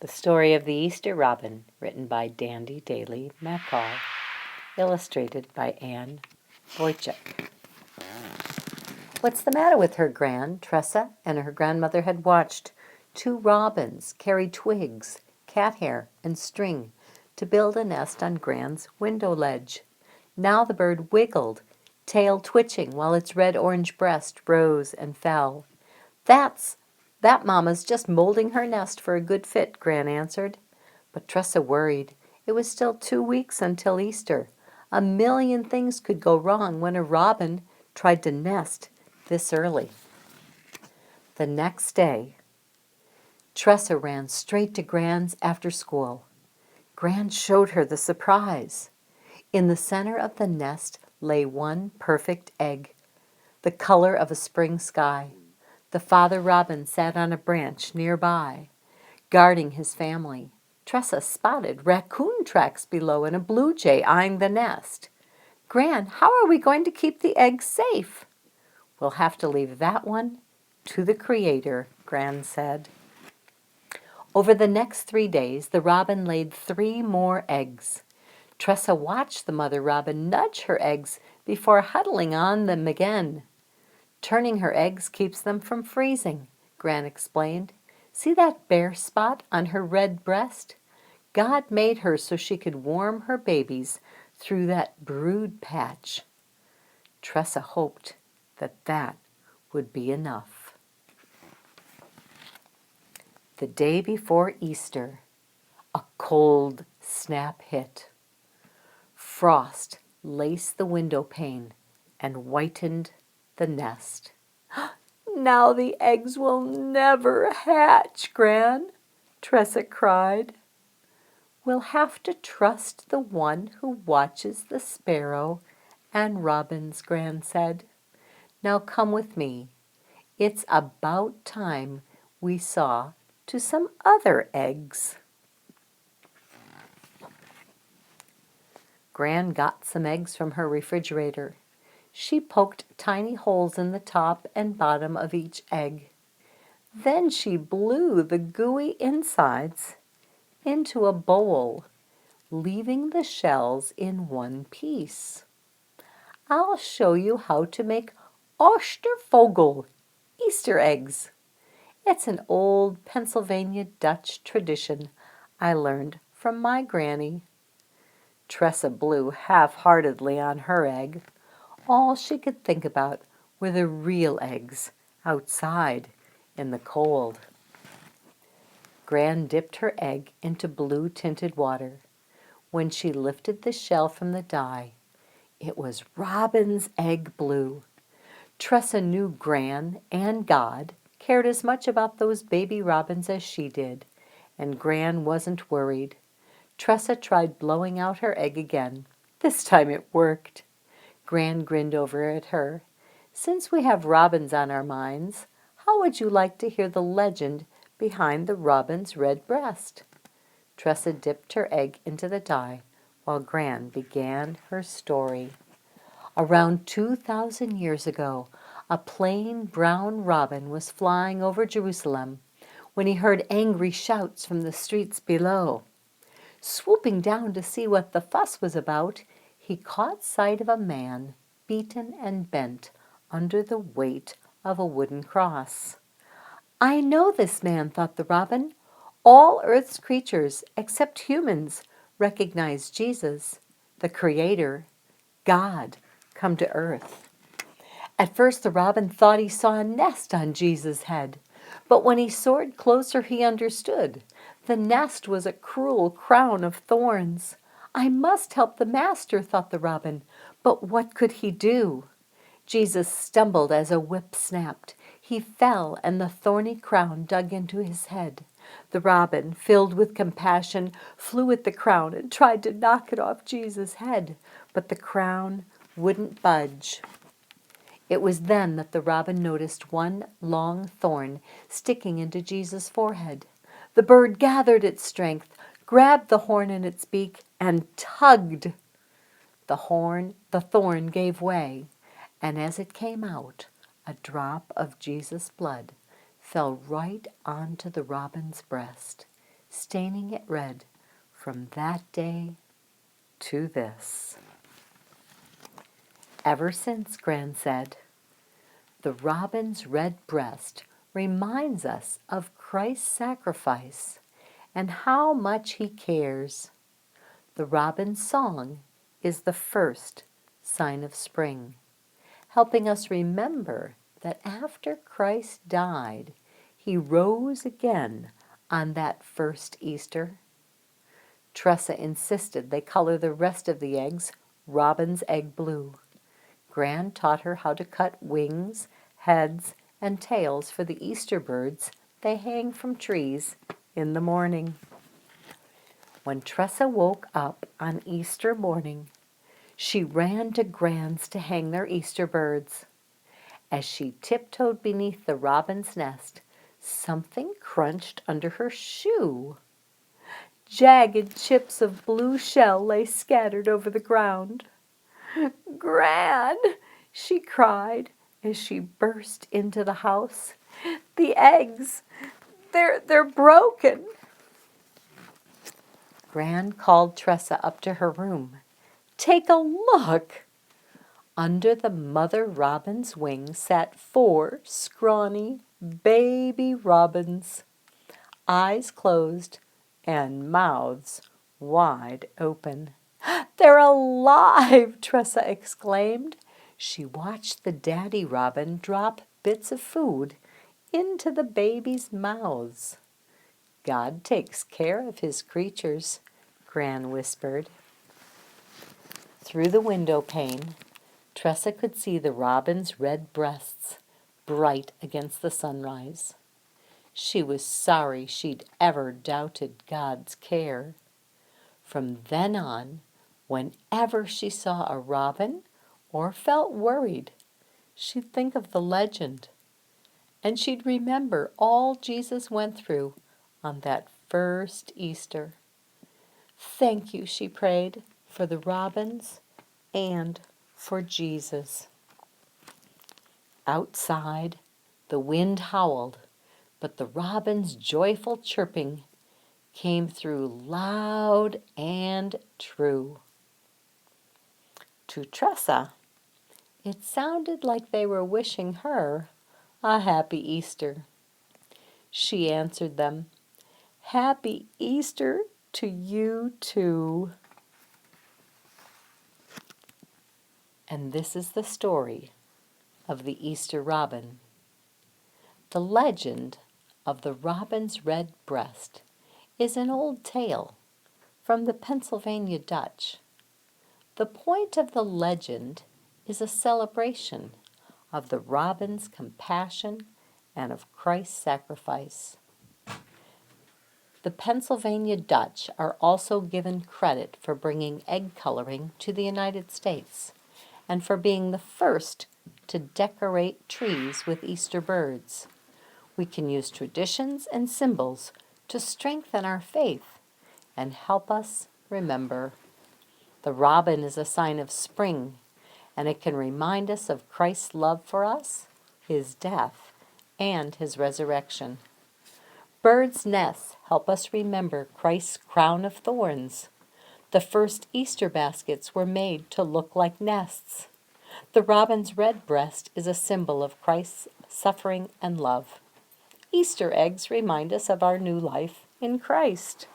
The Story of the Easter Robin, written by Dandy Daly McCall, illustrated by Anne Wojcik. What's the matter with her, Gran? Tressa and her grandmother had watched 2 robins carry twigs, cat hair, and string to build a nest on Gran's window ledge. Now the bird wiggled, tail twitching, while its red-orange breast rose and fell. That Mama's just molding her nest for a good fit, Gran answered. But Tressa worried. It was still 2 weeks until Easter. A million things could go wrong when a robin tried to nest this early. The next day, Tressa ran straight to Gran's after school. Gran showed her the surprise. In the center of the nest lay one perfect egg, the color of a spring sky. The father robin sat on a branch nearby, guarding his family. Tressa spotted raccoon tracks below and a blue jay eyeing the nest. Gran, how are we going to keep the eggs safe? We'll have to leave that one to the Creator, Gran said. Over the next 3 days, the robin laid 3 more eggs. Tressa watched the mother robin nudge her eggs before huddling on them again. Turning her eggs keeps them from freezing, Gran explained. See that bare spot on her red breast? God made her so she could warm her babies through that brood patch. Tressa hoped that would be enough. The day before Easter, a cold snap hit. Frost laced the window pane and whitened the nest. Now the eggs will never hatch, Gran, Tressa cried. We'll have to trust the one who watches the sparrow and robins, Gran said. Now come with me. It's about time we saw to some other eggs. Gran got some eggs from her refrigerator. She poked tiny holes in the top and bottom of each egg. Then she blew the gooey insides into a bowl, leaving the shells in one piece. I'll show you how to make Ostervogel, Easter eggs. It's an old Pennsylvania Dutch tradition I learned from my granny. Tressa blew half-heartedly on her egg. All she could think about were the real eggs outside in the cold. Gran dipped her egg into blue-tinted water. When she lifted the shell from the dye, it was robin's egg blue. Tressa knew Gran and God cared as much about those baby robins as she did, and Gran wasn't worried. Tressa tried blowing out her egg again. This time it worked. Gran grinned over at her. Since we have robins on our minds, how would you like to hear the legend behind the robin's red breast? Tressa dipped her egg into the dye while Gran began her story. Around 2,000 years ago, a plain brown robin was flying over Jerusalem when he heard angry shouts from the streets below. Swooping down to see what the fuss was about, he caught sight of a man, beaten and bent under the weight of a wooden cross. I know this man, thought the robin. All Earth's creatures, except humans, recognize Jesus, the Creator, God, come to Earth. At first the robin thought he saw a nest on Jesus' head, but when he soared closer he understood. The nest was a cruel crown of thorns. I must help the master, thought the robin, but what could he do? Jesus stumbled as a whip snapped. He fell, and the thorny crown dug into his head. The robin, filled with compassion, flew at the crown and tried to knock it off Jesus' head, but the crown wouldn't budge. It was then that the robin noticed one long thorn sticking into Jesus' forehead. The bird gathered its strength, grabbed the horn in its beak, and tugged. The thorn gave way, and as it came out, a drop of Jesus' blood fell right onto the robin's breast. staining it red from that day to this. Ever since, Gran said, the robin's red breast reminds us of Christ's sacrifice and how much he cares. The robin's song is the first sign of spring, helping us remember that after Christ died, he rose again on that first Easter. Tressa insisted they color the rest of the eggs robin's egg blue. Gran taught her how to cut wings, heads, and tails for the Easter birds they hang from trees in the morning. When Tressa woke up on Easter morning, she ran to Gran's to hang their Easter birds. As she tiptoed beneath the robin's nest, something crunched under her shoe. Jagged chips of blue shell lay scattered over the ground. "Gran!" she cried as she burst into the house. "The eggs, they're broken." Gran called Tressa up to her room. "Take a look." Under the mother robin's wing sat 4 scrawny baby robins, eyes closed and mouths wide open. "They're alive!" Tressa exclaimed. She watched the daddy robin drop bits of food into the babies' mouths. "God takes care of his creatures," Gran whispered. Through the window pane, Tressa could see the robins' red breasts, bright against the sunrise. She was sorry she'd ever doubted God's care. From then on, whenever she saw a robin or felt worried, she'd think of the legend, and she'd remember all Jesus went through on that first Easter. "Thank you," she prayed, "for the robins and for Jesus." Outside, the wind howled, but the robin's joyful chirping came through loud and true. To Tressa, it sounded like they were wishing her a happy Easter. She answered them, "Happy Easter to you too." And this is the story of the Easter robin. The legend of the robin's red breast is an old tale from the Pennsylvania Dutch. The point of the legend is a celebration of the robin's compassion and of Christ's sacrifice. The Pennsylvania Dutch are also given credit for bringing egg coloring to the United States and for being the first to decorate trees with Easter birds. We can use traditions and symbols to strengthen our faith and help us remember. The robin is a sign of spring, and it can remind us of Christ's love for us, his death, and his resurrection. Birds' nests help us remember Christ's crown of thorns. The first Easter baskets were made to look like nests. The robin's red breast is a symbol of Christ's suffering and love. Easter eggs remind us of our new life in Christ.